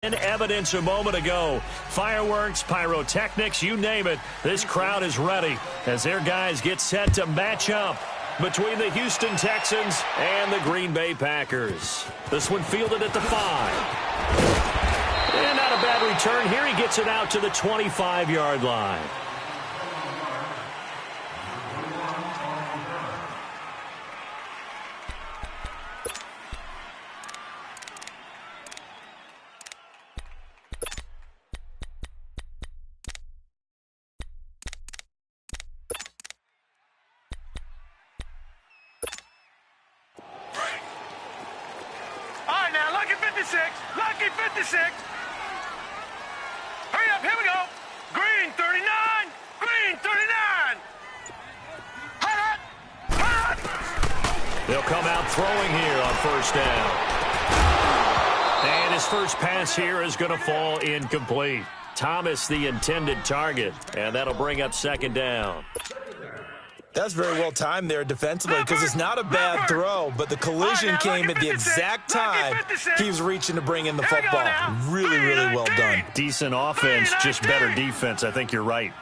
In evidence a moment ago. Fireworks, pyrotechnics, you name it. This crowd is ready as their guys get set to match up between the Houston Texans and the Green Bay Packers. This one fielded at the 5. And not a bad return. Here he gets it out to the 25-yard line. Lucky 56. Hurry up, here we go. Green 39. Green 39. Hot. They'll come out throwing here on first down. And his first pass here is going to fall incomplete. Thomas the intended target, and that'll bring up second down. That's very well timed there defensively because it's not a bad throw, but the collision came at the exact time he was reaching to bring in the football. Really, really well done. Decent offense, just better defense. I think you're right.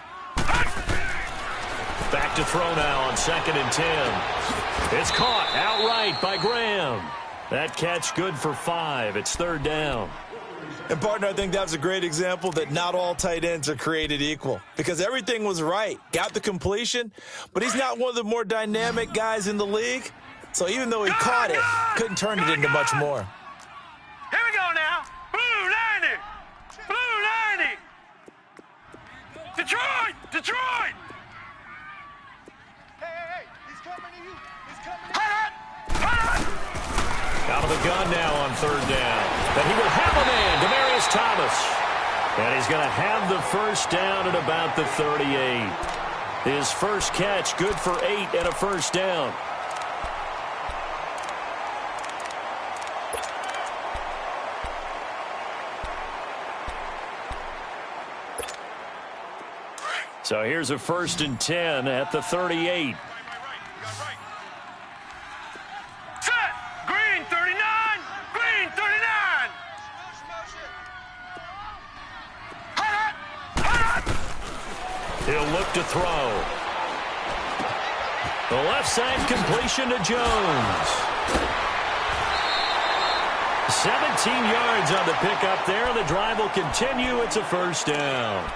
Back to throw now on 2nd and 10. It's caught outright by Graham. That catch good for 5. It's 3rd down. And, partner, I think that's a great example that not all tight ends are created equal because everything was right. Got the completion, but he's not one of the more dynamic guys in the league. So even though he caught it, couldn't turn it into much more. Here we go now. Blue 90. Blue 90. Detroit. Hey, he's coming to you. He's coming to you. Hot. Out of the gun now on 3rd down. But he will have a man, Demaryius Thomas. And he's going to have the first down at about the 38. His first catch, good for 8 and a first down. So here's a 1st and 10 at the 38. He'll look to throw. The left side completion to Jones. 17 yards on the pickup there. The drive will continue. It's a first down.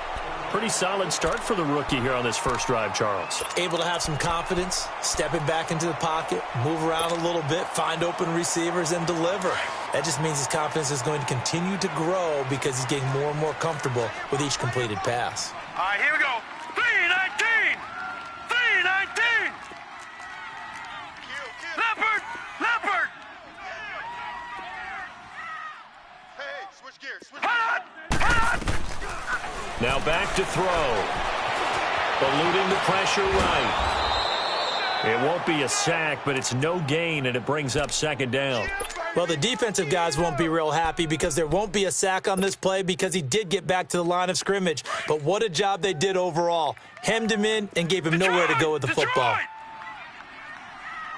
Pretty solid start for the rookie here on this first drive, Charles. Able to have some confidence, stepping back into the pocket, move around a little bit, find open receivers, and deliver. That just means his confidence is going to continue to grow because he's getting more and more comfortable with each completed pass. All right, here we go. 319. 319. Leopard. Hey, switch gears. Hot. Now back to throw. Eluding the pressure right. It won't be a sack, but it's no gain, and it brings up 2nd down. Well, the defensive guys won't be real happy because there won't be a sack on this play because he did get back to the line of scrimmage. But what a job they did overall. Hemmed him in and gave him nowhere to go with the football. All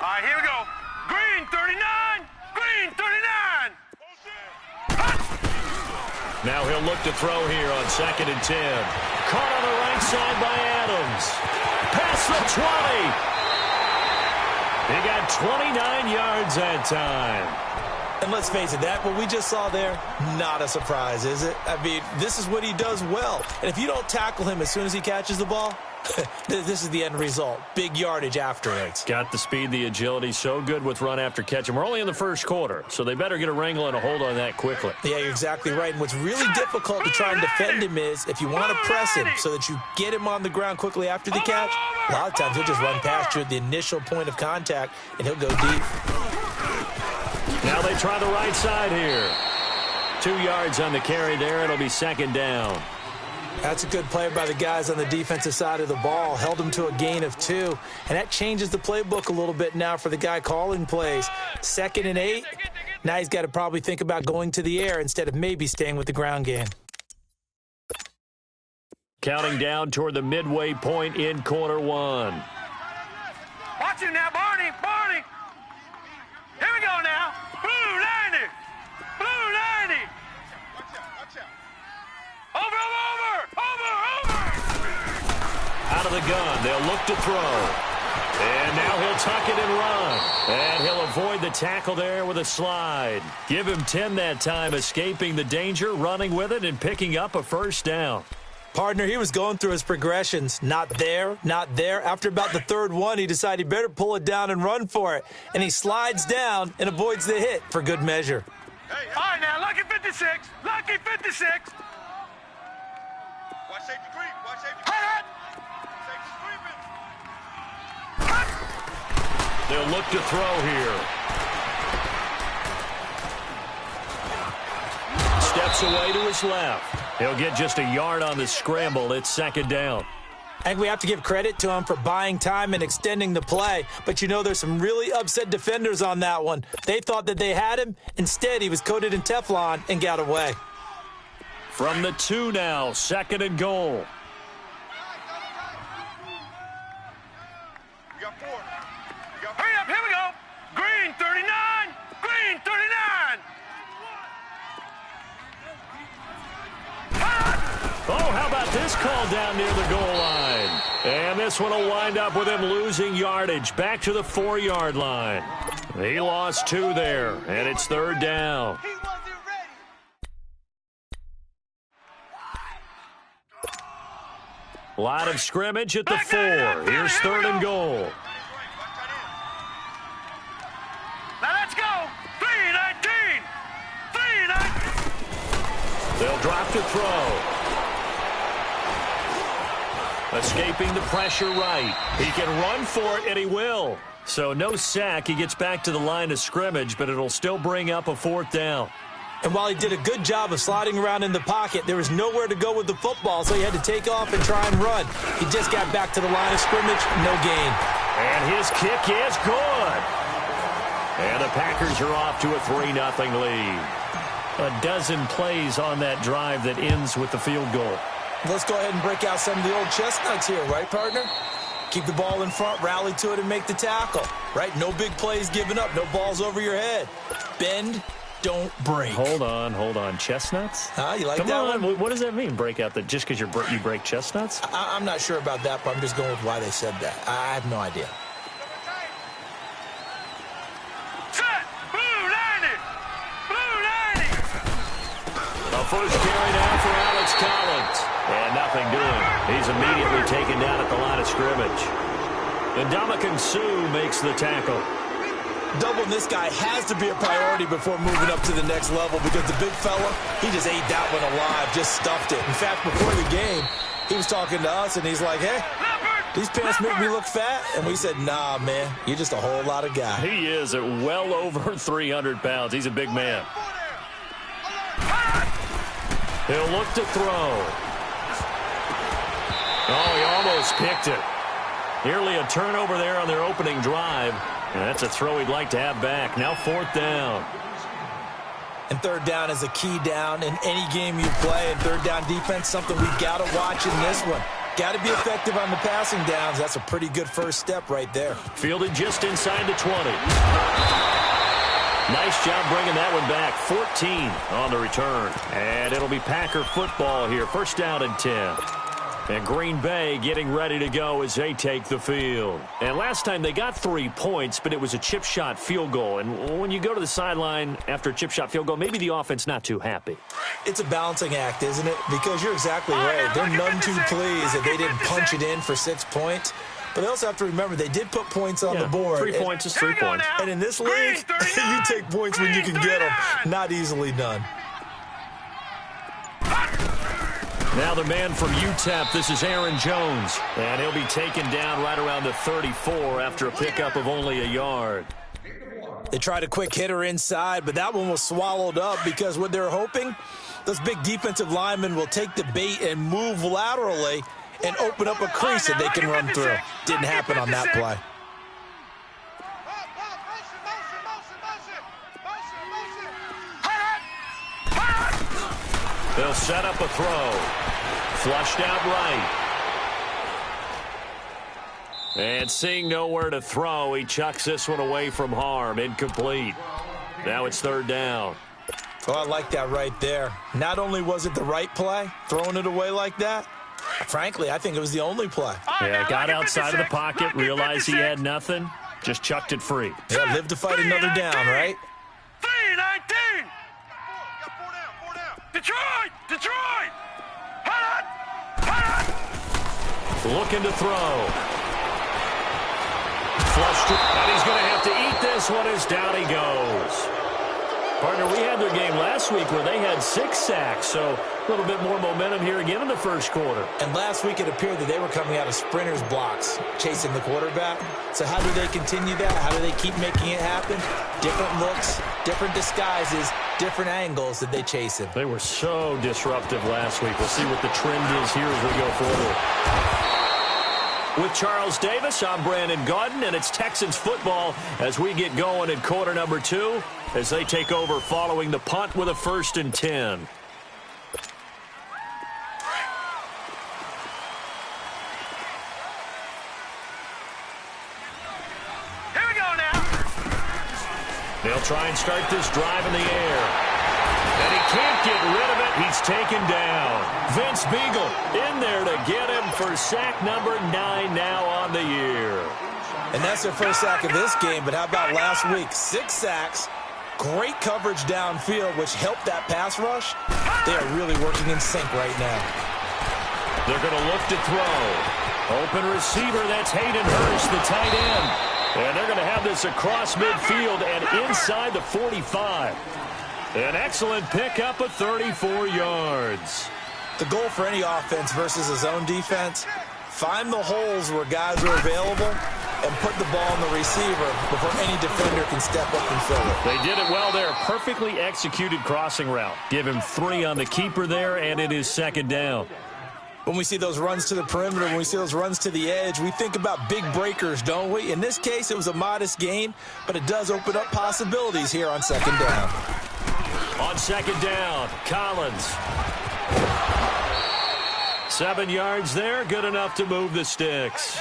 right, here we go. Green 39. Green 39. Now he'll look to throw here on 2nd and 10. Caught on the right side by Adams. Past the 20. He got 29 yards that time. And let's face it, that what we just saw there, not a surprise, is it? I mean, this is what he does well. And if you don't tackle him as soon as he catches the ball, this is the end result. Big yardage afterwards. Got the speed, the agility, so good with run after catch. And we're only in the first quarter, so they better get a wrangle and a hold on that quickly. Yeah, you're exactly right. And what's really difficult to try and defend him is if you want to press him so that you get him on the ground quickly after the catch, a lot of times he'll just run past you at the initial point of contact, and he'll go deep. Now they try the right side here. 2 yards on the carry there. It'll be 2nd down. That's a good play by the guys on the defensive side of the ball. Held him to a gain of 2. And that changes the playbook a little bit now for the guy calling plays. 2nd and 8. Now he's got to probably think about going to the air instead of maybe staying with the ground game. Counting down toward the midway point in quarter 1. Watch him now, Barney. Here we go now. Blue 90. Blue 90. Watch out. Over! Out of the gun, they'll look to throw. And now he'll tuck it and run. And he'll avoid the tackle there with a slide. Give him 10 that time, escaping the danger, running with it, and picking up a first down. Partner, he was going through his progressions. Not there, not there. After about the third one, he decided he better pull it down and run for it. And he slides down and avoids the hit for good measure. Hey, all right, now, lucky 56. Lucky 56. Watch safety creep. Watch safety creep. Hut! Safety creeping. They'll look to throw here. Steps away to his left. He'll get just a yard on the scramble. It's second down. I think we have to give credit to him for buying time and extending the play. But you know, there's some really upset defenders on that one. They thought that they had him. Instead, he was coated in Teflon and got away. From the 2 now, second and goal. We got 4. We got 4. Hurry up, here we go. Green 39. Green 39. Oh, how about this call down near the goal line? And this one will wind up with him losing yardage back to the 4-yard line. He lost 2 there, and it's third down. He wasn't ready. Line of scrimmage at the 4. Here's third and goal. Watch that Now let's go. 319. 319. They'll drop to throw. Escaping the pressure right. He can run for it, and he will. So no sack. He gets back to the line of scrimmage, but it'll still bring up a fourth down. And while he did a good job of sliding around in the pocket, there was nowhere to go with the football, so he had to take off and try and run. He just got back to the line of scrimmage, no gain. And his kick is good. And the Packers are off to a 3-0 lead. A dozen plays on that drive that ends with the field goal. Let's go ahead and break out some of the old chestnuts here, right, partner? Keep the ball in front, rally to it, and make the tackle, right? No big plays given up, no balls over your head. Bend, don't break. Hold on. Chestnuts? You like Come that on. one? What does that mean, break out? That just because you break chestnuts? I'm not sure about that, but I'm just going with why they said that. I have no idea. Set. Blue 90. Blue 90. A first carry down for Alex Collins. And nothing doing. He's immediately taken down at the line of scrimmage. And Ndamukong Suh makes the tackle. Doubling this guy has to be a priority before moving up to the next level because the big fella, he just ate that one alive, just stuffed it. In fact, before the game, he was talking to us, and he's like, hey, these pants make me look fat. And we said, nah, man, you're just a whole lot of guy. He is at well over 300 pounds. He's a big man. He'll look to throw. Oh, he almost picked it. Nearly a turnover there on their opening drive. And that's a throw he'd like to have back. Now fourth down. And third down is a key down in any game you play. And third down defense, something we've got to watch in this one. Got to be effective on the passing downs. That's a pretty good first step right there. Fielded just inside the 20. Nice job bringing that one back. 14 on the return. And it'll be Packer football here. First down and 10. And Green Bay getting ready to go as they take the field. And last time they got 3 points, but it was a chip shot field goal. And when you go to the sideline after a chip shot field goal, maybe the offense not too happy. It's a balancing act, isn't it? Because you're exactly right. They're none too pleased that they didn't punch it in for 6 points. But they also have to remember they did put points on the board. 3 points is 3 points. And in this league, you take points when you can get them. Not easily done. Now the man from UTEP, this is Aaron Jones. And he'll be taken down right around the 34 after a pickup of only a yard. They tried a quick hitter inside, but that one was swallowed up because what they're hoping, those big defensive linemen will take the bait and move laterally and open up a crease that they can run through. Didn't happen on that play. They'll set up a throw. Flushed out right. And seeing nowhere to throw, he chucks this one away from harm. Incomplete. Now it's third down. Oh, I like that right there. Not only was it the right play, throwing it away like that, frankly, I think it was the only play. Yeah, got outside of the pocket, realized he had nothing, just chucked it free. Yeah, live to fight another down, right? 3-19. Got four down. Detroit. Hot. Looking to throw. Flushed, and he's going to have to eat this one as down he goes. Partner, we had their game last week where they had 6 sacks, so a little bit more momentum here again in the first quarter. And last week it appeared that they were coming out of sprinters blocks, chasing the quarterback. So how do they continue that? How do they keep making it happen? Different looks, different disguises, different angles that they chase him. They were so disruptive last week. We'll see what the trend is here as we go forward. With Charles Davis, I'm Brandon Gaudin, and it's Texans football as we get going in quarter number 2 as they take over following the punt with a 1st and 10. Here we go now. They'll try and start this drive in the air. And he can't get rid of it. He's taken down. Vince Beagle in there to get him for sack number 9 now on the year. And that's their first sack of this game, but how about last week? 6 sacks, great coverage downfield, which helped that pass rush. They are really working in sync right now. They're going to look to throw. Open receiver, that's Hayden Hurst, the tight end. And they're going to have this across midfield and inside the 45. An excellent pickup of 34 yards. The goal for any offense versus a zone defense, find the holes where guys are available and put the ball on the receiver before any defender can step up and fill it. They did it well there. Perfectly executed crossing route. Give him 3 on the keeper there, and it is 2nd down. When we see those runs to the perimeter, when we see those runs to the edge, we think about big breakers, don't we? In this case, it was a modest gain, but it does open up possibilities here on 2nd down. On 2nd down, Collins. 7 yards there, good enough to move the sticks.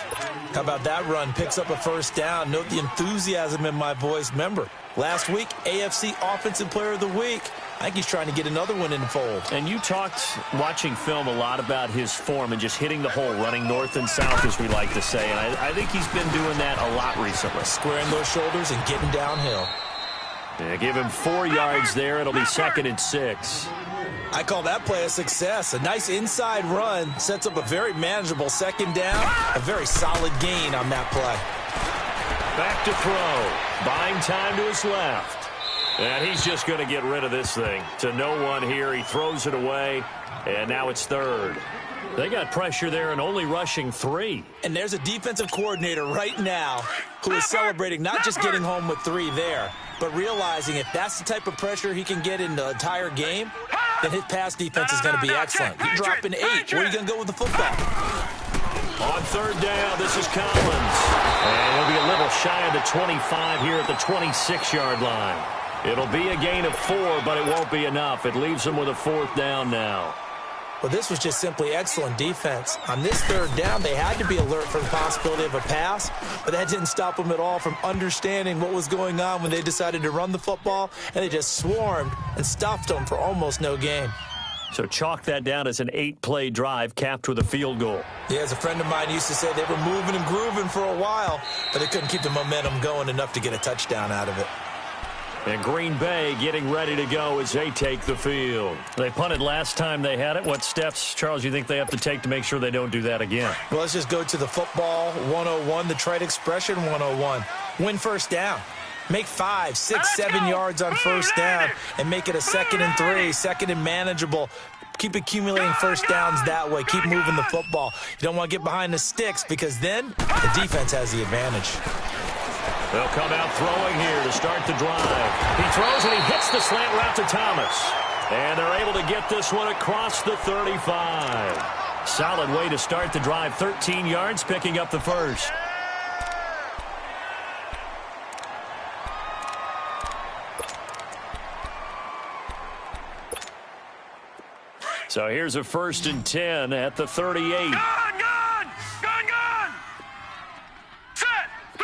How about that run? Picks up a 1st down. Note the enthusiasm in my voice. Remember, last week, AFC Offensive Player of the Week. I think he's trying to get another one in the fold. And you talked, watching film, a lot about his form and just hitting the hole, running north and south, as we like to say. And I think he's been doing that a lot recently. Squaring those shoulders and getting downhill. Yeah, give him 4 yards there. It'll be 2nd and 6. I call that play a success. A nice inside run sets up a very manageable 2nd down. A very solid gain on that play. Back to throw. Buying time to his left. And he's just going to get rid of this thing. To no one here. He throws it away. And now it's 3rd. They got pressure there and only rushing 3. And there's a defensive coordinator right now who is celebrating not just getting home with 3 there, but realizing if that's the type of pressure he can get in the entire game, then his pass defense is going to be excellent. You're dropping 8. Where are you going to go with the football? On 3rd down, this is Collins. And he'll be a little shy of the 25 here at the 26-yard line. It'll be a gain of 4, but it won't be enough. It leaves them with a 4th down now. Well, this was just simply excellent defense. On this 3rd down, they had to be alert for the possibility of a pass, but that didn't stop them at all from understanding what was going on when they decided to run the football, and they just swarmed and stopped them for almost no gain. So chalk that down as an 8-play drive capped with a field goal. Yeah, as a friend of mine used to say, they were moving and grooving for a while, but they couldn't keep the momentum going enough to get a touchdown out of it. And Green Bay getting ready to go as they take the field. They punted last time they had it. What steps, Charles, you think they have to take to make sure they don't do that again? Well, let's just go to the football 101, the trite expression 101. Win 1st down. Make 5, 6, 7 yards on 1st down and make it a 2nd and 3, 2nd and manageable. Keep accumulating 1st downs that way. Keep moving the football. You don't want to get behind the sticks because then the defense has the advantage. They'll come out throwing here to start the drive. He throws and he hits the slant route to Thomas. And they're able to get this one across the 35. Solid way to start the drive. 13 yards, picking up the 1st. So here's a 1st and 10 at the 38. Gone! Set! 3-19!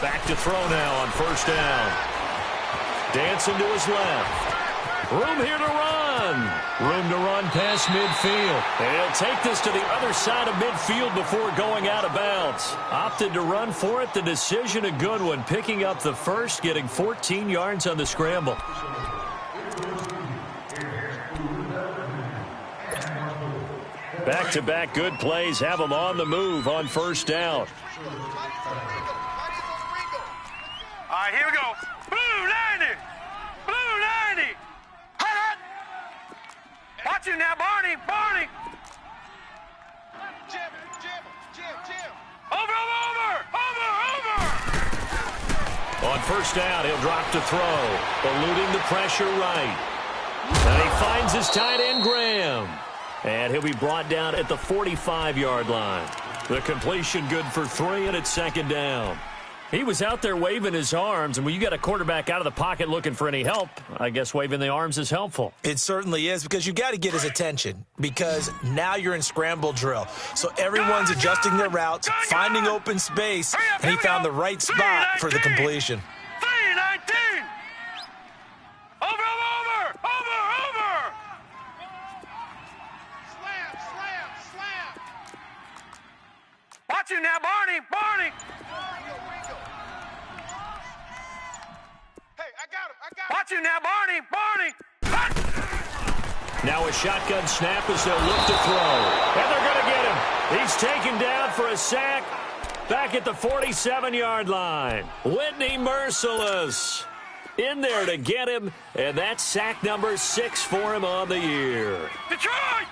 Back to throw now on first down. Dancing to his left. Room here to run. Room to run past midfield. And he'll take this to the other side of midfield before going out of bounds. Opted to run for it. The decision a good one. Picking up the first, getting 14 yards on the scramble. Back-to-back good plays have them on the move on first down. All right, here we go. Blue 90. Blue 90. Hut. Watch you now, Barney. Barney. Jim. Over. On first down, he'll drop to throw. Eluding the pressure right. And he finds his tight end, Graham. And he'll be brought down at the 45-yard line. The completion good for 3, and it's second down. He was out there waving his arms, and when you got a quarterback out of the pocket looking for any help, I guess waving the arms is helpful. It certainly is, because you got to get his attention, because now you're in scramble drill. So everyone's adjusting their routes, finding open space, and he found the right spot for the completion. 319. Over. Slam. Watch you now, Barney. Hey, I got him. Watch you now, Barney. Hut. Now a shotgun snap as they'll look to throw. And they're going to get him. He's taken down for a sack back at the 47-yard line. Whitney Merciless in there to get him, and that's sack number 6 for him on the year. Detroit.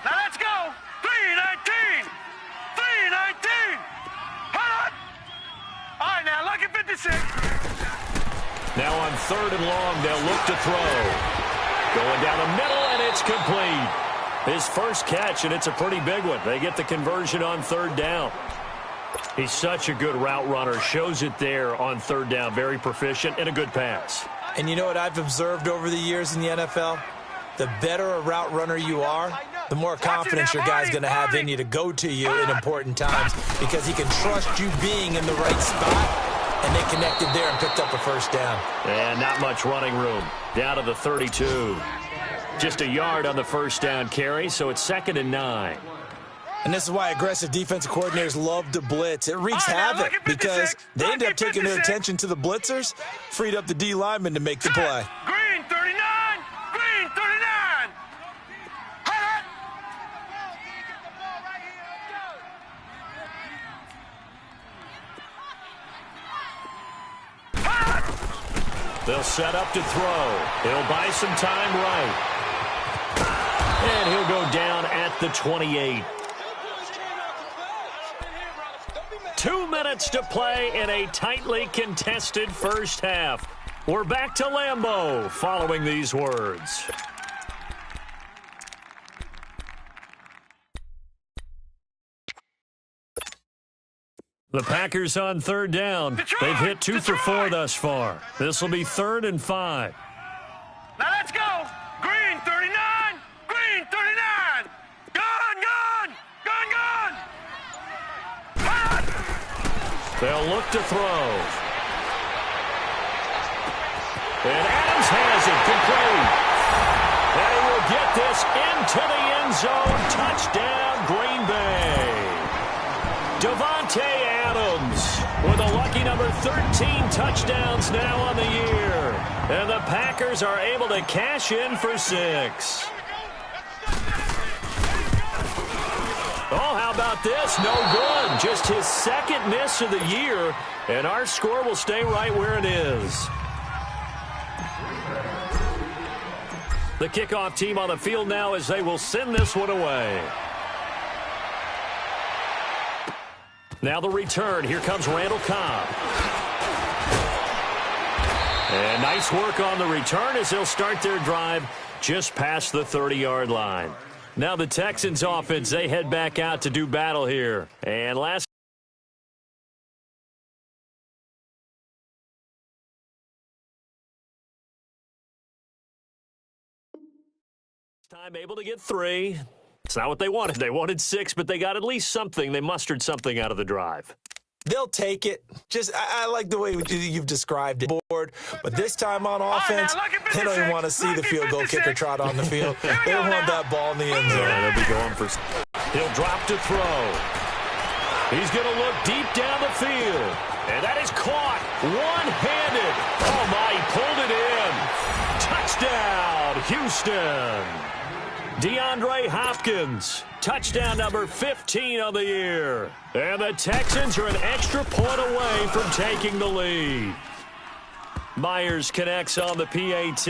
Now let's go. 319. Hut. All right, now look at 56. Now on third and long, they'll look to throw. Going down the middle, and it's complete. His first catch, and it's a pretty big one. They get the conversion on third down. He's such a good route runner. Shows it there on third down. Very proficient and a good pass. And you know what I've observed over the years in the NFL? The better a route runner you are, the more confidence your guy's going to have in you to go to you in important times, because he can trust you being in the right spot, and they connected there and picked up a first down. And not much running room. Down to the 32. Just a yard on the first down carry, so it's 2nd and 9. And this is why aggressive defensive coordinators love to blitz. It wreaks havoc because they end up taking their attention to the blitzers, freed up the D lineman to make the play. Green 39. Hut. They'll set up to throw. He'll buy some time right. And he'll go down at the 28. 2 minutes to play in a tightly contested first half. We're back to Lambeau following these words. The Packers on third down. They've hit 2 for 4 thus far. This will be 3rd and 5. Now let's go. Green 39. Green 39. Gun. Hut. They'll look to throw. And Adams has it complete. And he will get this into the end zone. Touchdown, Green Bay. Devontae Adams with a lucky number 13 touchdowns now on the year. And the Packers are able to cash in for 6. Oh, how about this? No good. Just his 2nd miss of the year. And our score will stay right where it is. The kickoff team on the field now as they will send this one away. Now the return. Here comes Randall Cobb. And nice work on the return as they'll start their drive just past the 30-yard line. Now the Texans offense, they head back out to do battle here. And last time able to get 3. It's not what they wanted. They wanted 6, but they got at least something. They mustered something out of the drive. They'll take it. I like the way you've described it. But this time on offense, they don't even want to see the field goal kicker trot on the field. They want that ball in the end zone. Yeah, they'll be going for. He'll drop to throw. He's going to look deep down the field. And that is caught one-handed. Oh, my, he pulled it in. Touchdown, Houston. DeAndre Hopkins, touchdown number 15 of the year. And the Texans are an extra point away from taking the lead. Myers connects on the PAT.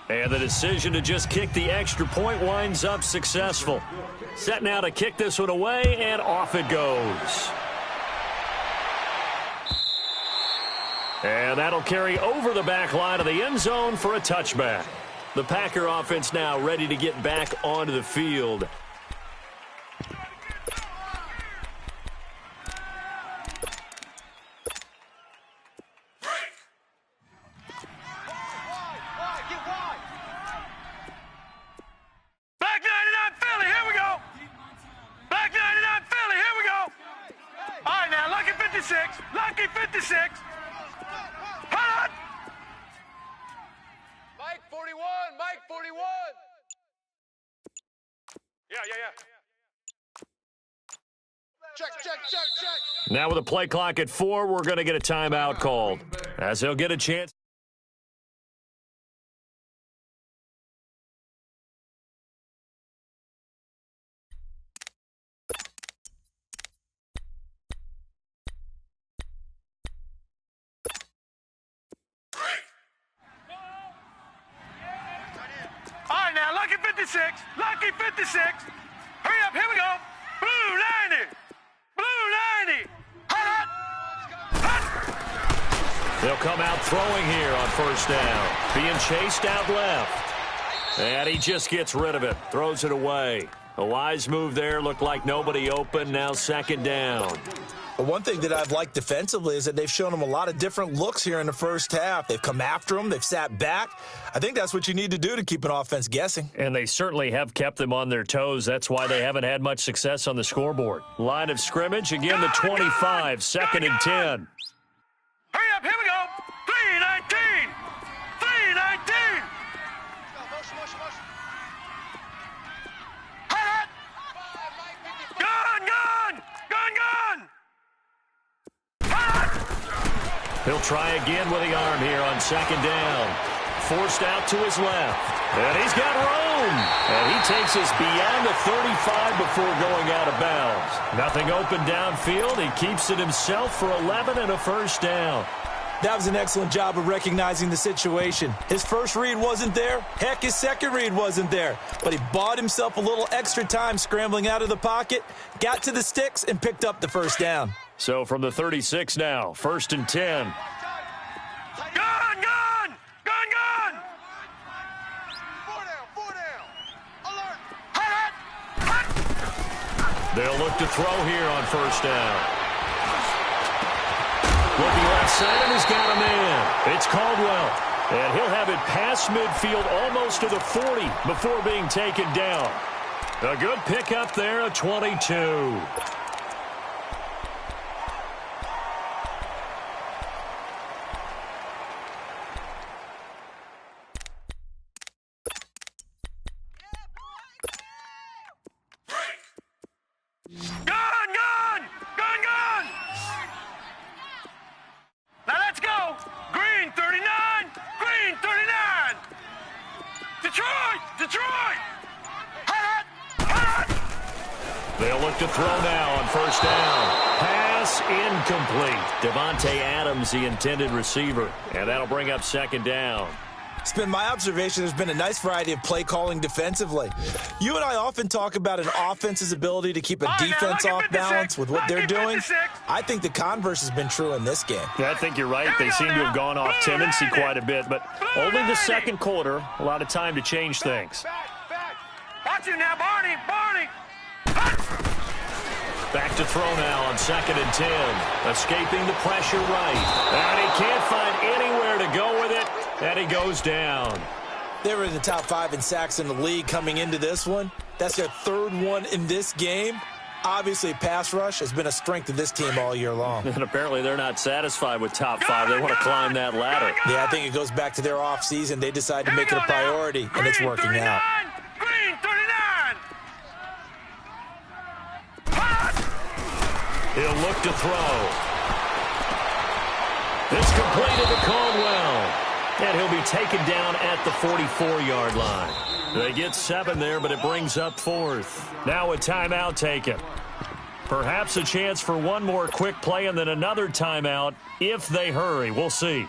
And the decision to just kick the extra point winds up successful. Set now to kick this one away, and off it goes. And that'll carry over the back line of the end zone for a touchback. The Packer offense now ready to get back onto the field. Back 99 Philly, here we go. Back 99 Philly, here we go. All right, now, lucky 56. Lucky 56. Hold on. Mike 41, Mike 41. Yeah. Check. Now with a play clock at 4, we're going to get a timeout called, as he'll get a chance. All right, now, lucky 56. Lucky 56. Hurry up, here we go. Blue 90. Blue 90. Hold on. They'll come out throwing here on first down. Being chased out left. And he just gets rid of it. Throws it away. A wise move there. Looked like nobody open. Now second down. But one thing that I've liked defensively is that they've shown them a lot of different looks here in the first half. They've come after them. They've sat back. I think that's what you need to do to keep an offense guessing. And they certainly have kept them on their toes. That's why they haven't had much success on the scoreboard. Line of scrimmage, again, the 25, second and 10. Hurry up, here we go. 319. 319. Motion. Hold on. Gone. He'll try again with the arm here on second down. Forced out to his left. And he's got room. And he takes us beyond the 35 before going out of bounds. Nothing open downfield. He keeps it himself for 11 and a first down. That was an excellent job of recognizing the situation. His first read wasn't there. Heck, his second read wasn't there. But he bought himself a little extra time scrambling out of the pocket, got to the sticks, and picked up the first down. So from the 36 now, first and 10. Gone. Four down. Alert. Hot. They'll look to throw here on first down. Looking left side, and he's got him in. It's Caldwell. And he'll have it past midfield almost to the 40 before being taken down. A good pickup there, a 22. Gone. Now let's go. Green 39. Detroit. Hot. They'll look to throw now on first down. Pass incomplete. Devontae Adams, the intended receiver. And that'll bring up second down. It's been my observation there's been a nice variety of play calling defensively. You and I often talk about an offense's ability to keep a defense off balance with what they're doing. I think the converse has been true in this game. Yeah, I think you're right. They seem to have gone off tendency quite a bit, but only the second quarter, a lot of time to change things. Back. Watch you now, Barney. Back to throw now on second and 10. Escaping the pressure right. And he can't find anywhere to go with it. And he goes down. They were in the top 5 in sacks in the league coming into this one. That's their third one in this game. Obviously, pass rush has been a strength of this team all year long. And apparently they're not satisfied with top 5. They want to climb that ladder. Yeah, I think it goes back to their offseason. They decided to make it a priority, and it's working out. Green 39. He'll look to throw. It's completed to Caldwell. And he'll be taken down at the 44-yard line. They get 7 there, but it brings up 4th. Now a timeout taken. Perhaps a chance for one more quick play and then another timeout if they hurry. We'll see.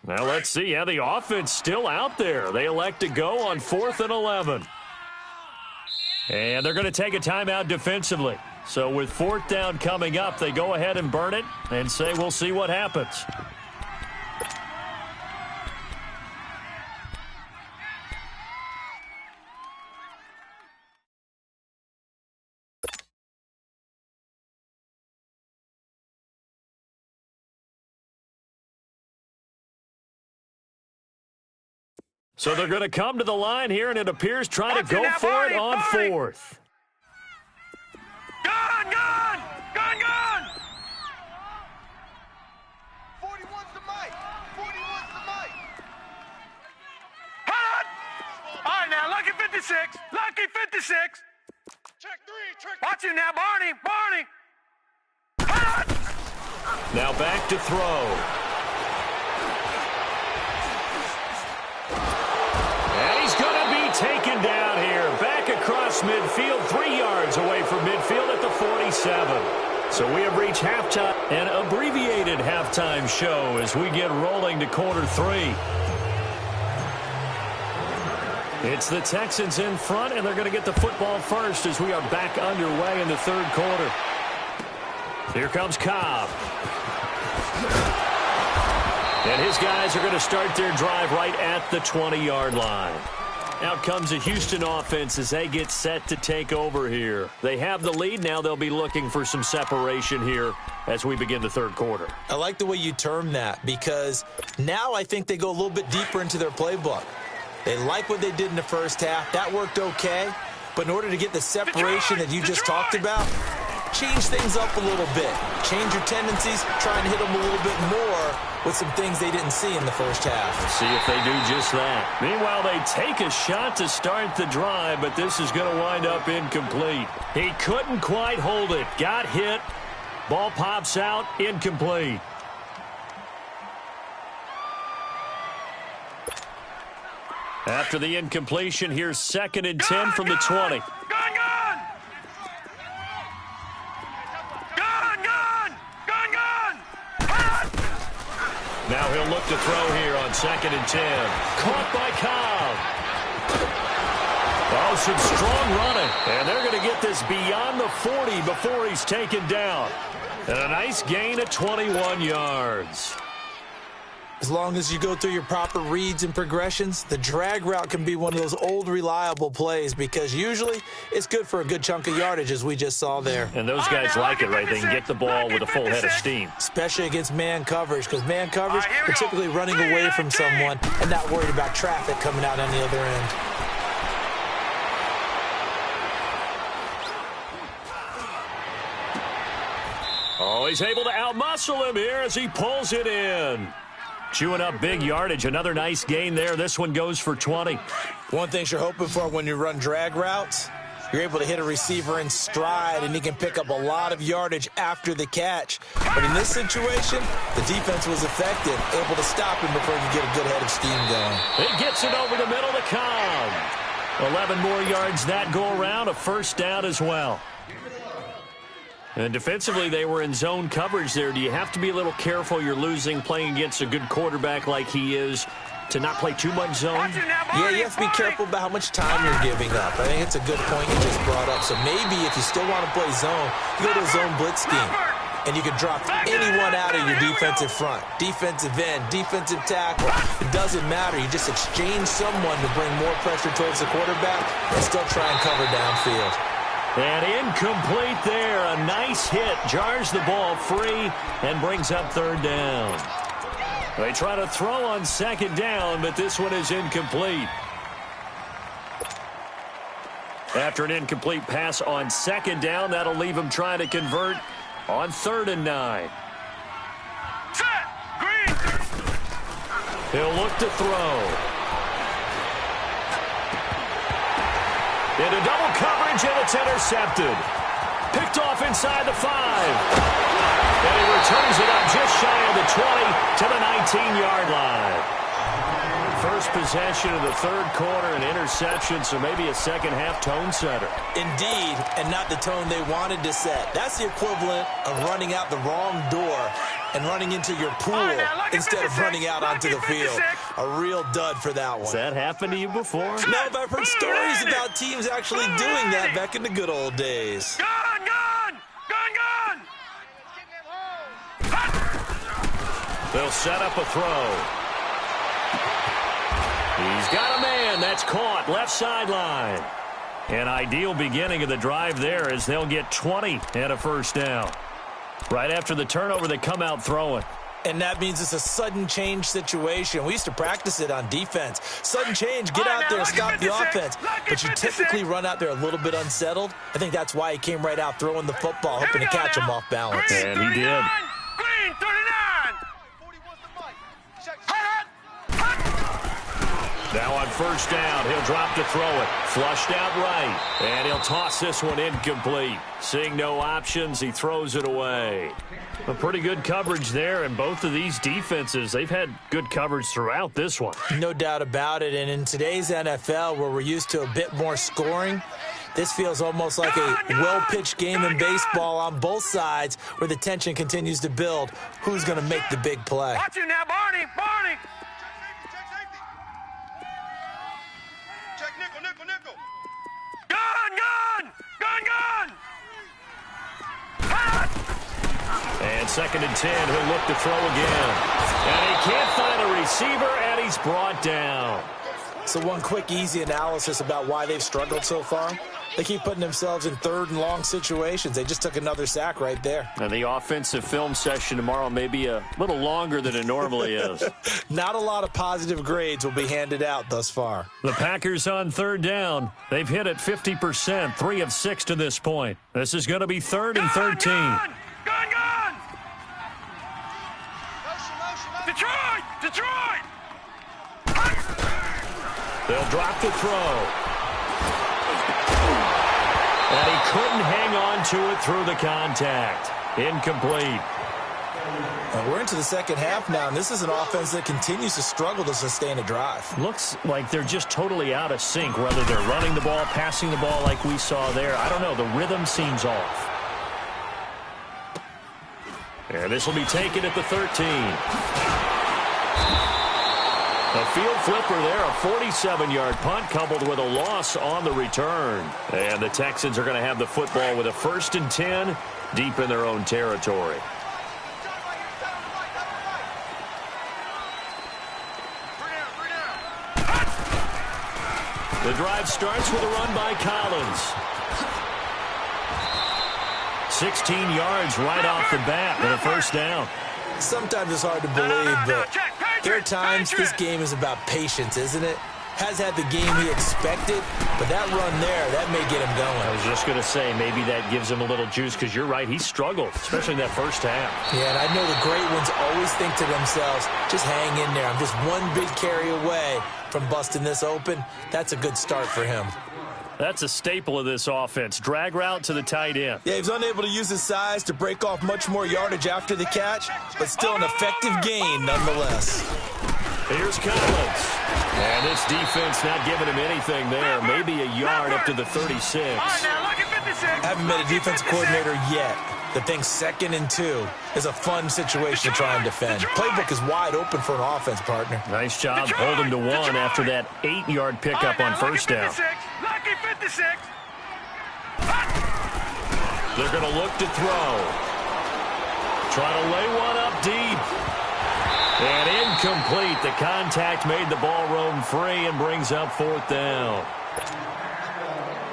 Now let's see. Yeah, the offense still out there. They elect to go on 4th and 11. And they're going to take a timeout defensively. So with 4th down coming up, they go ahead and burn it and say we'll see what happens. So they're going to come to the line here, and it appears trying to go for it on 4th. Gun! 41's the mic. 41's the mic. Hot! All right, now, lucky 56. Lucky 56. Check 3. Watch him now, Barney. Hot! Now back to throw. And he's going to be taken down here. Back across midfield, 3 yards away from midfield at the 47. So we have reached halftime, an abbreviated halftime show as we get rolling to quarter 3. It's the Texans in front, and they're going to get the football first as we are back underway in the 3rd quarter. Here comes Cobb. And his guys are going to start their drive right at the 20-yard line. Out comes a Houston offense as they get set to take over here. They have the lead. Now they'll be looking for some separation here as we begin the 3rd quarter. I like the way you term that because now I think they go a little bit deeper into their playbook. They like what they did in the first half. That worked okay. But in order to get the separation that you just talked about, change things up a little bit. Change your tendencies, try and hit them a little bit more with some things they didn't see in the first half. We'll see if they do just that. Meanwhile, they take a shot to start the drive, but this is going to wind up incomplete. He couldn't quite hold it. Got hit. Ball pops out. Incomplete. After the incompletion, here's 2nd and 10 from the 20. Gun! Hot! Now he'll look to throw here on 2nd and 10. Caught by Cobb. Oh, some strong running. And they're going to get this beyond the 40 before he's taken down. And a nice gain of 21 yards. As long as you go through your proper reads and progressions, the drag route can be one of those old reliable plays because usually it's good for a good chunk of yardage as we just saw there. And those guys like it, right? They can get the ball with a full head of steam. Especially against man coverage because man coverage, they're typically running away from someone and not worried about traffic coming out on the other end. Oh, he's able to outmuscle him here as he pulls it in. Chewing up big yardage. Another nice gain there. This one goes for 20. One thing you're hoping for when you run drag routes, you're able to hit a receiver in stride, and he can pick up a lot of yardage after the catch. But in this situation, the defense was effective, able to stop him before he could get a good head of steam going. It gets it over the middle to Cobb. 11 more yards that go around. A 1st down as well. And defensively, they were in zone coverage there. Do you have to be a little careful? You're losing playing against a good quarterback like he is to not play too much zone? Yeah, you have to be careful about how much time you're giving up. I think it's a good point you just brought up. So maybe if you still want to play zone, you go to a zone blitz scheme. And you can drop anyone out of your defensive front. Defensive end, defensive tackle. It doesn't matter. You just exchange someone to bring more pressure towards the quarterback and still try and cover downfield. And incomplete there. A nice hit. Jars the ball free and brings up 3rd down. They try to throw on 2nd down, but this one is incomplete. After an incomplete pass on second down, that'll leave him trying to convert on 3rd and 9. Set. Green. He'll look to throw. Into double coverage, and it's intercepted. Picked off inside the 5. And he returns it up just shy of the 20 to the 19-yard line. First possession of the 3rd quarter, an interception, so maybe a second-half tone setter. Indeed, and not the tone they wanted to set. That's the equivalent of running out the wrong door and running into your pool instead of running out onto the field. A real dud for that one. Has that happened to you before? No, but I've heard stories about teams actually doing that back in the good old days. Gun. They'll set up a throw. He's got a man. That's caught. Left sideline. An ideal beginning of the drive there as they'll get 20 and a first down. Right after the turnover, they come out throwing. And that means it's a sudden change situation. We used to practice it on defense. Sudden change, get out there, stop the offense. But you typically run out there a little bit unsettled. I think that's why he came right out throwing the football, hoping to catch him off balance. And he did. Green, 39. 41's the mic. Check. Now on first down, he'll drop to throw it. Flushed out right. And he'll toss this one incomplete. Seeing no options, he throws it away. A pretty good coverage there, and both of these defenses, they've had good coverage throughout this one. No doubt about it, and in today's NFL, where we're used to a bit more scoring, this feels almost like a well-pitched game in baseball on both sides where the tension continues to build. Who's going to make the big play? Watch you now, Barney. Check nickel. Gun. And 2nd and 10, he'll look to throw again. And he can't find a receiver, and he's brought down. So one quick, easy analysis about why they've struggled so far. They keep putting themselves in 3rd and long situations. They just took another sack right there. And the offensive film session tomorrow may be a little longer than it normally is. Not a lot of positive grades will be handed out thus far. The Packers on 3rd down. They've hit it 50%, 3 of 6 to this point. This is going to be 3rd and 13. Gun. Motion. Detroit. They'll drop the throw. And he couldn't hang on to it through the contact. Incomplete. We're into the second half now, and this is an offense that continues to struggle to sustain a drive. Looks like they're just totally out of sync, whether they're running the ball, passing the ball like we saw there. I don't know. The rhythm seems off. And this will be taken at the 13. A field flipper there, a 47-yard punt coupled with a loss on the return. And the Texans are going to have the football with a 1st and 10 deep in their own territory. The drive starts with a run by Collins. 16 yards right off the bat and a first down. Sometimes it's hard to believe, but there are times this game is about patience, isn't it? Has had the game he expected, but that run there, that may get him going. I was just going to say, maybe that gives him a little juice, because you're right, he struggled, especially in that first half. Yeah, and I know the great ones always think to themselves, just hang in there. I'm just one big carry away from busting this open. That's a good start for him. That's a staple of this offense. Drag route to the tight end. Yeah, he was unable to use his size to break off much more yardage after the catch, but still an effective gain nonetheless. Here's Collins. And this defense not giving him anything there. Maybe a yard up to the 36. Haven't met a defense coordinator yet that thinks 2nd and 2 is a fun situation to try and defend. Playbook is wide open for an offense, partner. Nice job holding to 1 after that 8-yard pickup on first down. Lucky 56. They're going to look to throw. Try to lay one up deep. And incomplete. The contact made the ball roam free and brings up 4th down.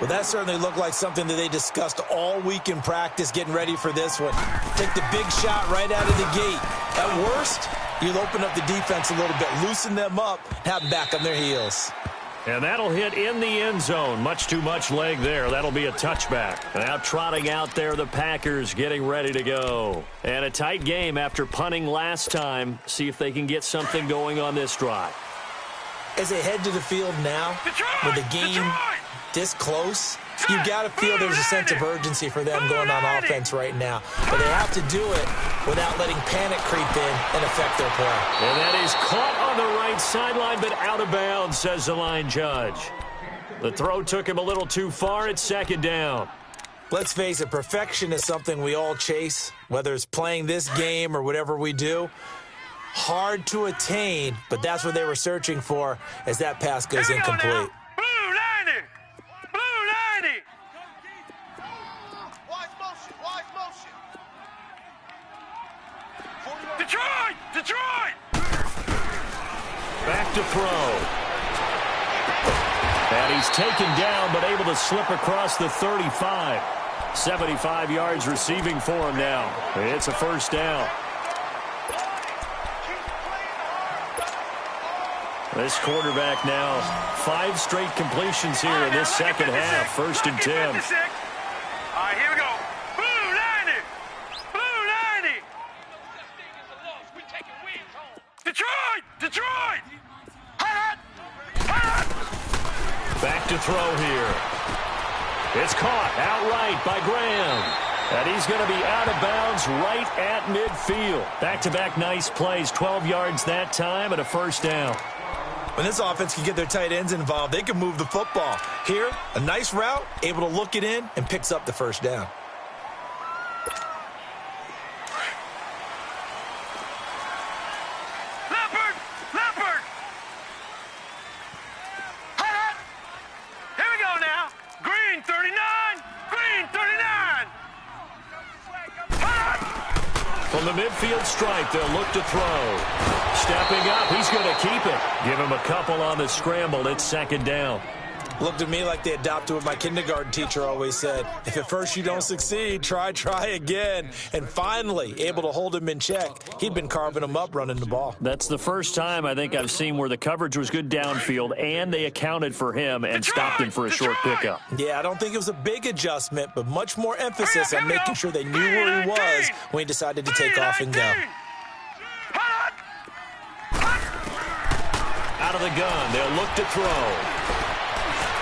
Well, that certainly looked like something that they discussed all week in practice getting ready for this one. Take the big shot right out of the gate. At worst, you'll open up the defense a little bit, loosen them up, and have them back on their heels. And that'll hit in the end zone. Much too much leg there. That'll be a touchback. Now trotting out there, the Packers getting ready to go. And a tight game after punting last time. See if they can get something going on this drive. As they head to the field now, with the game this close, you've got to feel there's a sense of urgency for them going on offense right now. But they have to do it without letting panic creep in and affect their play. And that is caught on the right sideline, but out of bounds, says the line judge. The throw took him a little too far. It's second down. Let's face it, perfection is something we all chase, whether it's playing this game or whatever we do. Hard to attain, but that's what they were searching for as that pass goes incomplete. Blue 90! Blue 90! Wise motion, wise motion. Detroit! Detroit! Back to throw. And he's taken down, but able to slip across the 35. 75 yards receiving for him now. It's a first down. This quarterback now, 5 straight completions here in this second half. First and 10. All right, here we go. Blue 90! Blue 90! Detroit! Detroit! Back to throw here. It's caught outright by Graham. And he's going to be out of bounds right at midfield. Back-to-back nice plays, 12 yards that time and a first down. When this offense can get their tight ends involved, they can move the football. Here, a nice route, able to look it in, and picks up the first down. Leopard! Leopard! Here we go now. Green 39! Green 39! From the midfield stripe, they'll look to throw. Stepping up, he's going to keep it. Give him a couple on the scramble. It's second down. Looked at me like they adopted what my kindergarten teacher always said. If at first you don't succeed, try again. And finally, able to hold him in check. He'd been carving him up running the ball. That's the first time I think I've seen where the coverage was good downfield and they accounted for him and stopped him for a short pickup. Yeah, I don't think it was a big adjustment, but much more emphasis on making sure they knew where he was when he decided to take off and go. Out of the gun, they'll look to throw.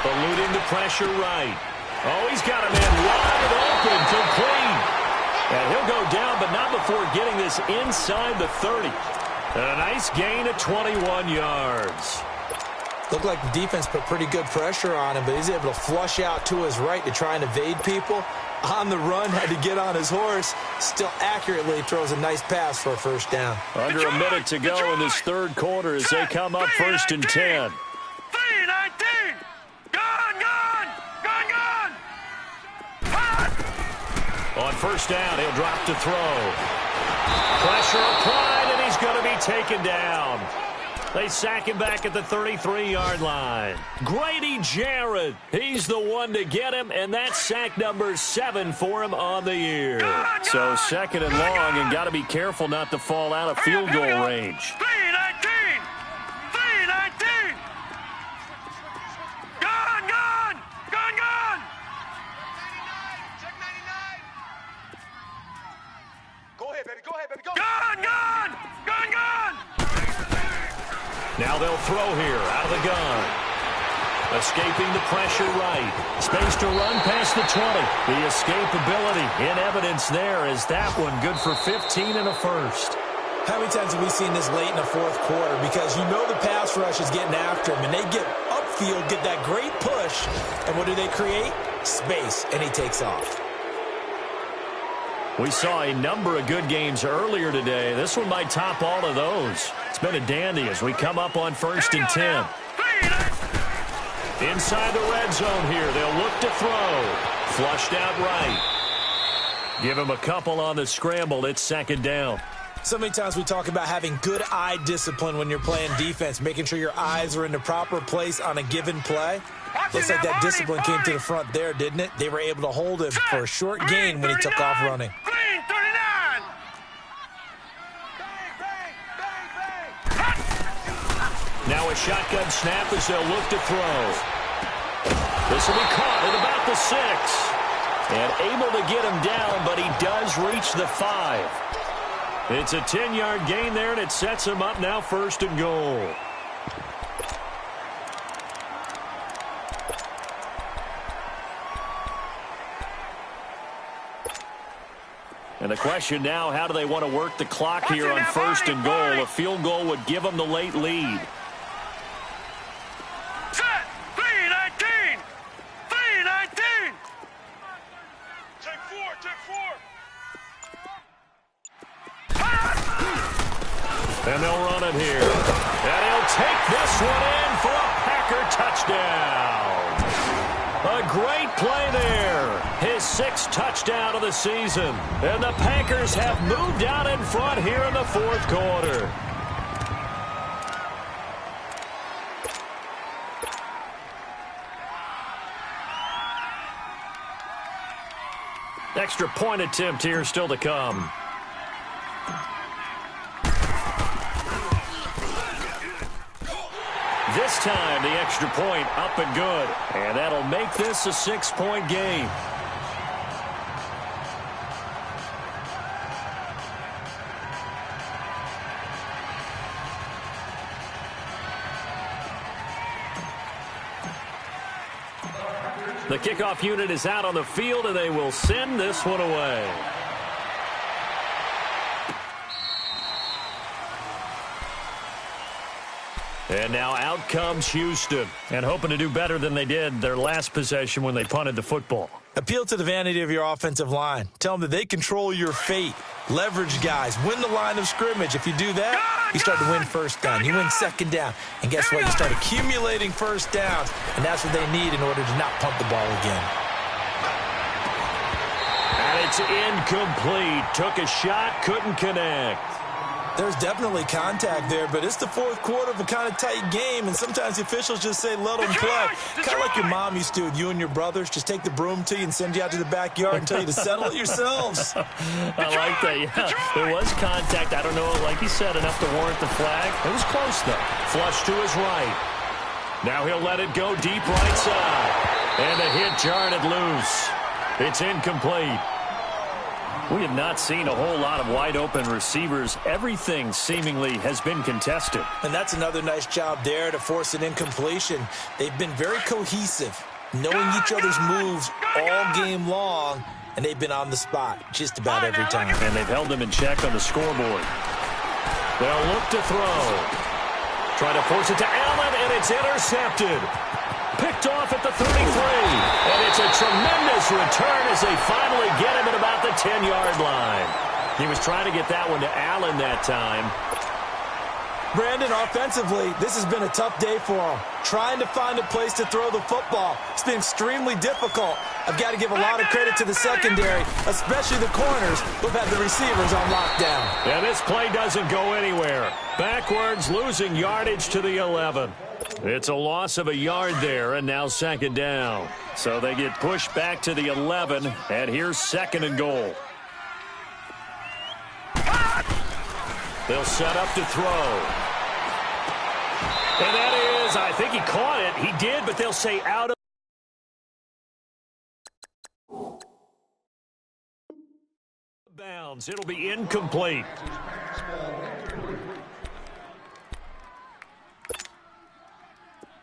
Eluding the pressure right. Oh, he's got a man wide open, complete. And he'll go down, but not before getting this inside the 30. And a nice gain of 21 yards. Looked like the defense put pretty good pressure on him, but he's able to flush out to his right to try and evade people. On the run, had to get on his horse. Still accurately throws a nice pass for a first down. Under a minute to go in this third quarter as they come up first and 10. 3-19! On first down, he'll drop to throw. Pressure applied, and he's going to be taken down. They sack him back at the 33-yard line. Grady Jarrett, he's the one to get him, and that's sack number 7 for him on the year. So second and long, and got to be careful not to fall out of field goal range. 3-19! 3-19! Gone! Gone! Gone! Gone! Check 99. Go ahead, baby. Go ahead, baby. Go. Gone! Gone! Gone! Gone! Now they'll throw here out of the gun. Escaping the pressure right. Space to run past the 20. The escapability in evidence there is that one good for 15 and a first. How many times have we seen this late in the fourth quarter? Because you know the pass rush is getting after him, and they get upfield, get that great push, and what do they create? Space, and he takes off. We saw a number of good games earlier today. This one might top all of those. It's been a dandy as we come up on first and 10. Inside the red zone here, they'll look to throw. Flushed out right. Give him a couple on the scramble. It's second down. So many times we talk about having good eye discipline when you're playing defense, making sure your eyes are in the proper place on a given play. Looks like that discipline came to the front there, didn't it? They were able to hold him for a short gain when he took off running. Green 39! Now a shotgun snap as they'll look to throw. This will be caught at about the 6. And able to get him down, but he does reach the 5. It's a 10-yard gain there, and it sets him up now 1st and goal. And the question now, how do they want to work the clock here on 1st and goal? A field goal would give them the late lead. Set! 3-19! 3-19! Take 4, take 4! And they'll run it here. And he'll take this one in for a Packer touchdown. A great play there. His 6th touchdown of the season. And the Packers have moved out in front here in the 4th quarter. Extra point attempt here still to come. This time, the extra point up and good. And that'll make this a 6-point game. The kickoff unit is out on the field, and they will send this one away. And now out comes Houston, and hoping to do better than they did their last possession when they punted the football. Appeal to the vanity of your offensive line. Tell them that they control your fate. Leverage guys. Win the line of scrimmage. If you do that, you start to win 1st down. You win 2nd down. And guess what? You start accumulating 1st downs, and that's what they need in order to not punt the ball again. And it's incomplete. Took a shot, couldn't connect. There's definitely contact there, but it's the 4th quarter of a kind of tight game, and sometimes the officials just say, let them play. Kind of like your mom used to with you and your brothers. Just take the broom to you and send you out to the backyard and tell you to settle it yourselves. I like that, yeah. There was contact. I don't know, like he said, enough to warrant the flag. It was close, though. Flush to his right. Now he'll let it go deep right side. And the hit jarred it loose. It's incomplete. We have not seen a whole lot of wide-open receivers. Everything seemingly has been contested. And that's another nice job there to force an incompletion. They've been very cohesive, knowing each other's moves all game long, and they've been on the spot just about every time. And they've held them in check on the scoreboard. They'll look to throw. Try to force it to Allen, and it's intercepted. Picked off at the 33. And it's a tremendous return as they finally get him at about the 10-yard line. He was trying to get that one to Allen that time. Brandon, offensively, this has been a tough day for him. Trying to find a place to throw the football. It's been extremely difficult. I've got to give a lot of credit to the secondary, especially the corners who've had the receivers on lockdown. And this play doesn't go anywhere. Backwards, losing yardage to the 11. It's a loss of a yard there, and now 2nd down. So they get pushed back to the 11, and here's 2nd and goal. They'll set up to throw. And that is, I think he caught it. He did, but they'll say out of bounds. It'll be incomplete.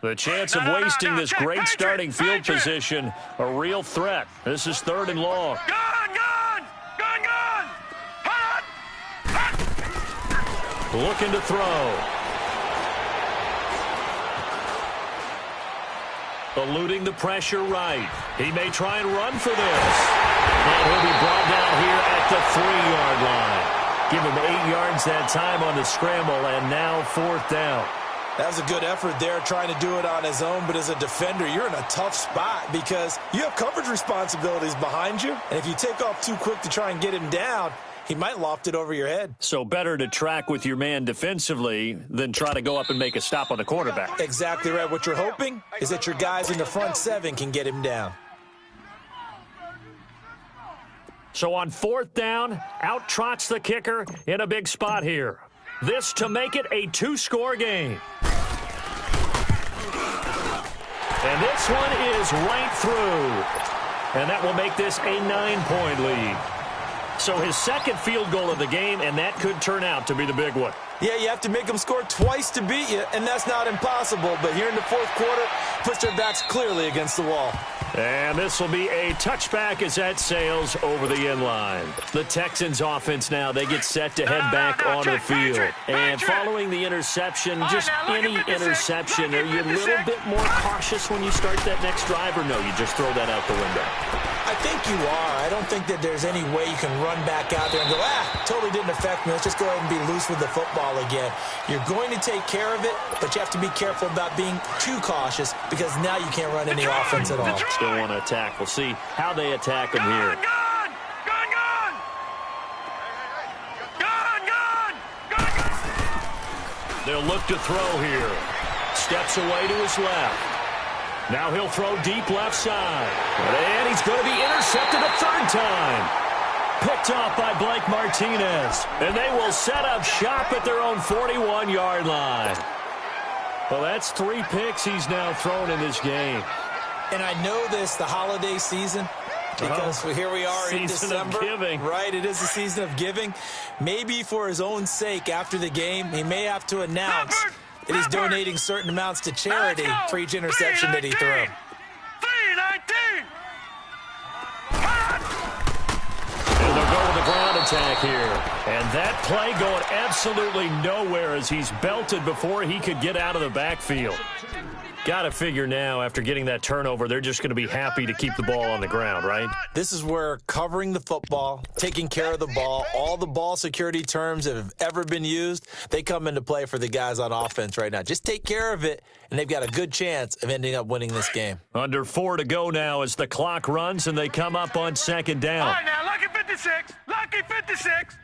The chance of wasting this great starting field position, a real threat. This is 3rd and long. Gone! Hot! Looking to throw. Eluding the pressure right. He may try and run for this. And he'll be brought down here at the 3-yard line. Give him 8 yards that time on the scramble, and now 4th down. That was a good effort there, trying to do it on his own, but as a defender, you're in a tough spot because you have coverage responsibilities behind you, and if you take off too quick to try and get him down, he might loft it over your head. So better to track with your man defensively than try to go up and make a stop on the quarterback. Exactly right. What you're hoping is that your guys in the front 7 can get him down. So on 4th down, out trots the kicker in a big spot here. This to make it a 2-score game. And this one is right through. And that will make this a 9-point lead. So his second field goal of the game, and that could turn out to be the big one. Yeah, you have to make them score twice to beat you, and that's not impossible. But here in the fourth quarter, puts their backs clearly against the wall. And this will be a touchback as that sails over the end line. The Texans offense now, they get set to head back onto the field. And following the interception, just any interception, are you a little bit more cautious when you start that next drive, or no, you just throw that out the window? I think you are. I don't think that there's any way you can run back out there and go, totally didn't affect me. Let's just go ahead and be loose with the football again. You're going to take care of it, but you have to be careful about being too cautious because now you can't run any offense at all. Still want to attack. We'll see how they attack him here. They'll look to throw here. Steps away to his left. Now he'll throw deep left side. And he's going to be intercepted a third time. Picked off by Blake Martinez. And they will set up shop at their own 41-yard line. Well, that's 3 picks he's now thrown in this game. And I know this, the holiday season, because here we are in December. Season of giving. Right, it is the season of giving. Maybe for his own sake after the game, he may have to announce that he's donating certain amounts to charity for each interception that he threw. 319. And they'll go to the ground attack here. And that play going absolutely nowhere as he's belted before he could get out of the backfield. Got to figure now, after getting that turnover, they're just going to be happy to keep the ball on the ground, right? This is where covering the football, taking care of the ball, all the ball security terms that have ever been used, they come into play for the guys on offense right now. Just take care of it, and they've got a good chance of ending up winning this game. Under 4 to go now as the clock runs, and they come up on second down. All right, now, lucky 56. Lucky 56.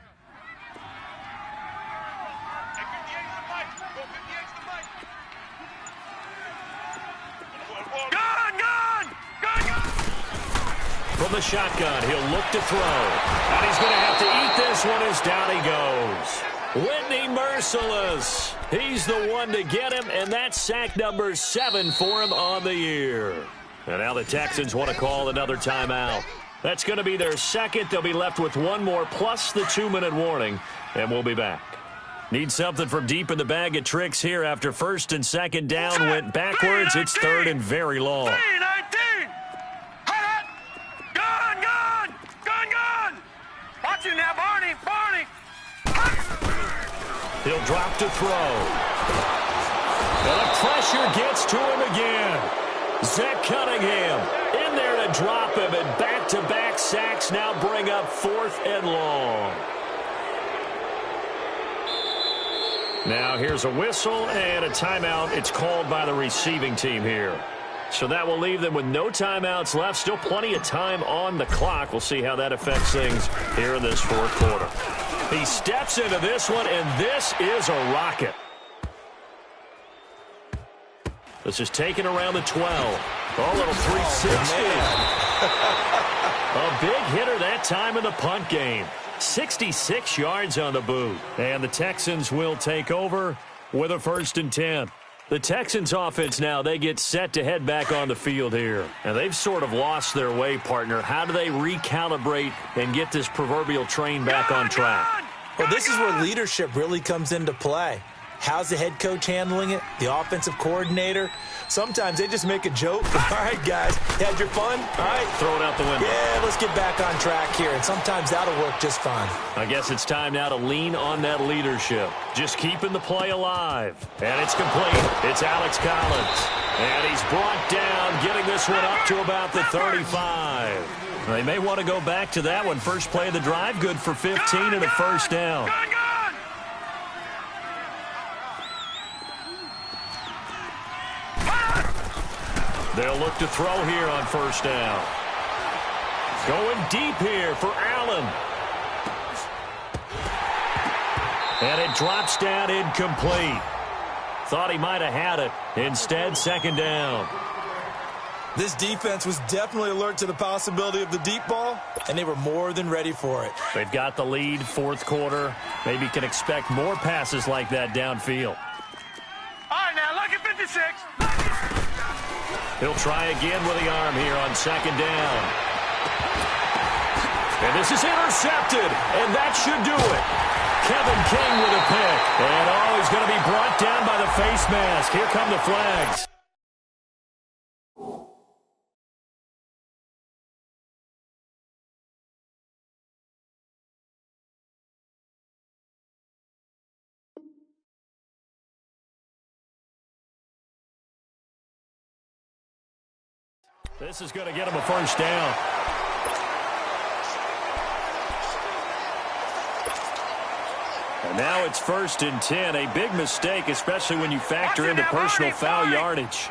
From the shotgun, he'll look to throw. And he's going to have to eat this one as down he goes. Whitney Merciless. He's the one to get him, and that's sack number 7 for him on the year. And now the Texans want to call another timeout. That's going to be their second. They'll be left with one more plus the 2-minute warning, and we'll be back. Need something from deep in the bag of tricks here after first and second down went backwards. It's third and very long. Watch him now, Barney. He'll drop to throw. And the pressure gets to him again. Zach Cunningham in there to drop him, and back-to-back sacks now bring up 4th and long. Now here's a whistle and a timeout. It's called by the receiving team here. So that will leave them with no timeouts left. Still plenty of time on the clock. We'll see how that affects things here in this fourth quarter. He steps into this one, and this is a rocket. This is taken around the 12. Oh, little 360. A big hitter that time in the punt game. 66 yards on the boot. And the Texans will take over with a 1st and 10. The Texans offense now, they get set to head back on the field here. And they've sort of lost their way, partner. How do they recalibrate and get this proverbial train back on track? Well, this is where leadership really comes into play. How's the head coach handling it? The offensive coordinator? Sometimes they just make a joke. All right, guys, you had your fun? All right. Throw it out the window. Yeah, let's get back on track here. And sometimes that'll work just fine. I guess it's time now to lean on that leadership. Just keeping the play alive. And it's complete. It's Alex Collins. And he's brought down, getting this one up to about the 35. They may want to go back to that one. First play of the drive, good for 15 and a first down. They'll look to throw here on first down. Going deep here for Allen. And it drops down incomplete. Thought he might have had it. Instead, second down. This defense was definitely alert to the possibility of the deep ball, and they were more than ready for it. They've got the lead, fourth quarter. Maybe can expect more passes like that downfield. All right, now, lucky 56. He'll try again with the arm here on second down. And this is intercepted, and that should do it. Kevin King with a pick. And, he's going to be brought down by the face mask. Here come the flags. This is going to get him a first down. And now it's 1st and 10. A big mistake, especially when you factor in the personal foul yardage.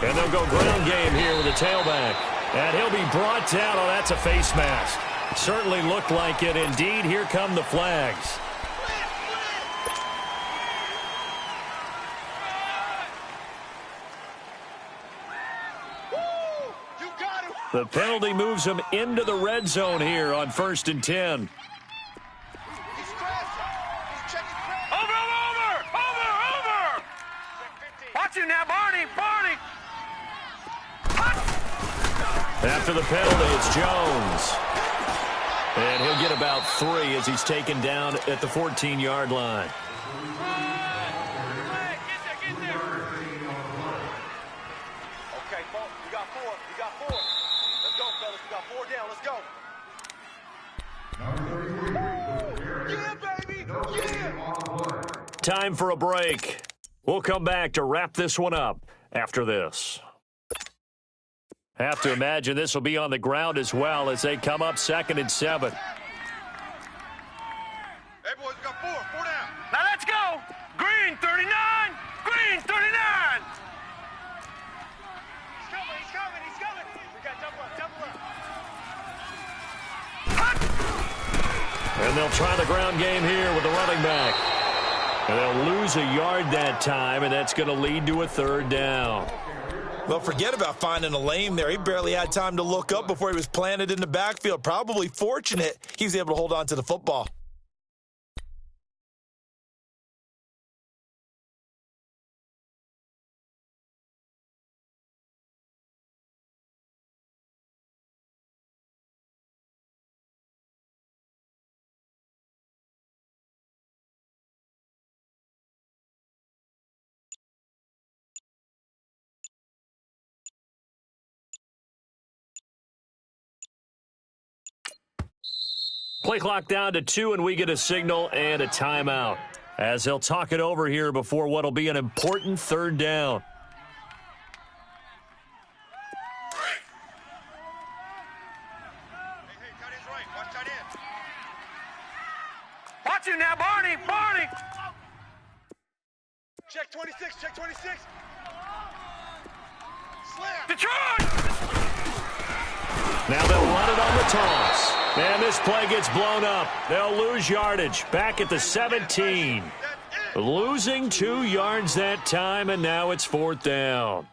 And they'll go ground game here with the tailback. And he'll be brought down. Oh, that's a face mask. Certainly looked like it. Indeed, here come the flags. The penalty moves him into the red zone here on 1st and 10. Over! Watch him now, Barney! After the penalty, it's Jones. And he'll get about 3 as he's taken down at the 14-yard line. Okay, we got 4. Let's go, fellas. We got 4 down. Let's go. Yeah, baby. Yeah. Time for a break. We'll come back to wrap this one up after this. Have to imagine this will be on the ground as well as they come up 2nd and 7. Hey, boys, we got 4 down. Now let's go! Green 39! Green 39! He's coming! We got double up. And they'll try the ground game here with the running back. And they'll lose a yard that time, and that's going to lead to a 3rd down. Well, forget about finding a lane there. He barely had time to look up before he was planted in the backfield. Probably fortunate he was able to hold on to the football. Play clock down to 2, and we get a signal and a timeout as they'll talk it over here before what will be an important 3rd down. Hey, tight end's right. Watch tight end. Watch him now, Barney! Check 26. Slam. Detroit! Now they'll run it on the toss. And this play gets blown up. They'll lose yardage back at the 17. Losing 2 yards that time, and now it's 4th down.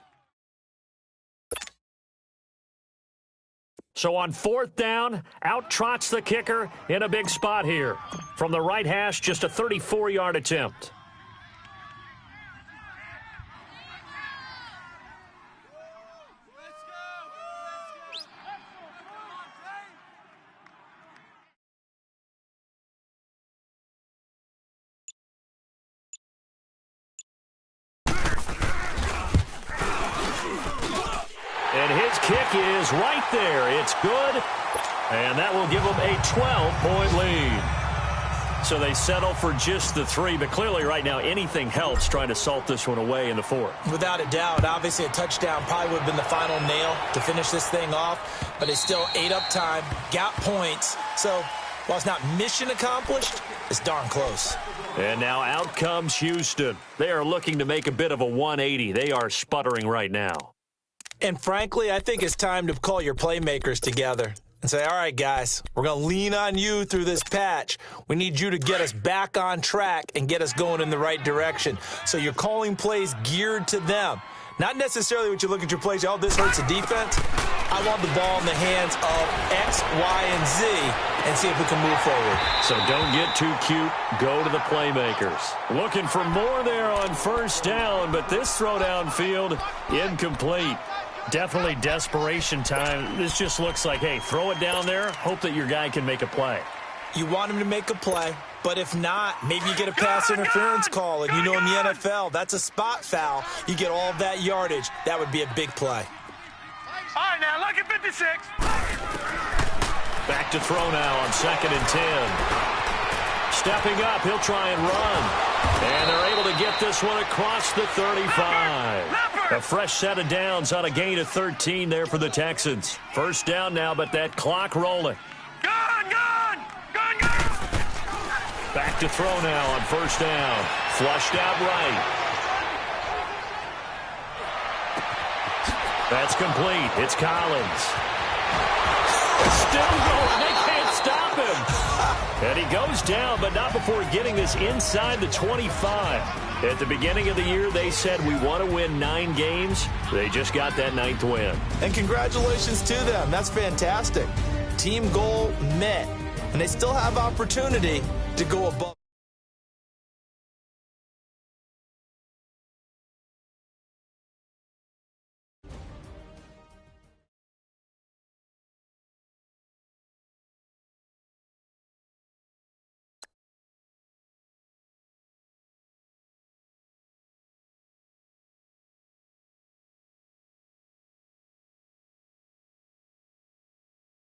So on 4th down, out trots the kicker in a big spot here. From the right hash, just a 34-yard attempt. And his kick is right there. It's good. And that will give them a 12-point lead. So they settle for just the 3. But clearly right now anything helps trying to salt this one away in the 4th. Without a doubt. Obviously a touchdown probably would have been the final nail to finish this thing off. But it's still ate up time, got points. So while it's not mission accomplished, it's darn close. And now out comes Houston. They are looking to make a bit of a 180. They are sputtering right now. And frankly, I think it's time to call your playmakers together and say, all right, guys, we're going to lean on you through this patch. We need you to get us back on track and get us going in the right direction. So you're calling plays geared to them. Not necessarily when you look at your plays, oh, this hurts the defense. I want the ball in the hands of X, Y, and Z. and see if we can move forward. So don't get too cute. Go to the playmakers. Looking for more there on first down, but this throw downfield, incomplete. Definitely desperation time. This just looks like, hey, throw it down there, hope that your guy can make a play. You want him to make a play, but if not, maybe you get a pass interference call, and you know in the NFL, that's a spot foul. You get all of that yardage. That would be a big play. All right, now, lucky 56. Back to throw now on 2nd and 10. Stepping up, he'll try and run. And they're able to get this one across the 35. A fresh set of downs on a gain of 13 there for the Texans. First down now, but that clock rolling. Gone! Back to throw now on first down. Flushed out right. That's complete. It's Collins. Still going. They can't stop him. And he goes down, but not before getting this inside the 25. At the beginning of the year, they said we want to win 9 games. They just got that 9th win. And congratulations to them. That's fantastic. Team goal met. And they still have opportunity to go above.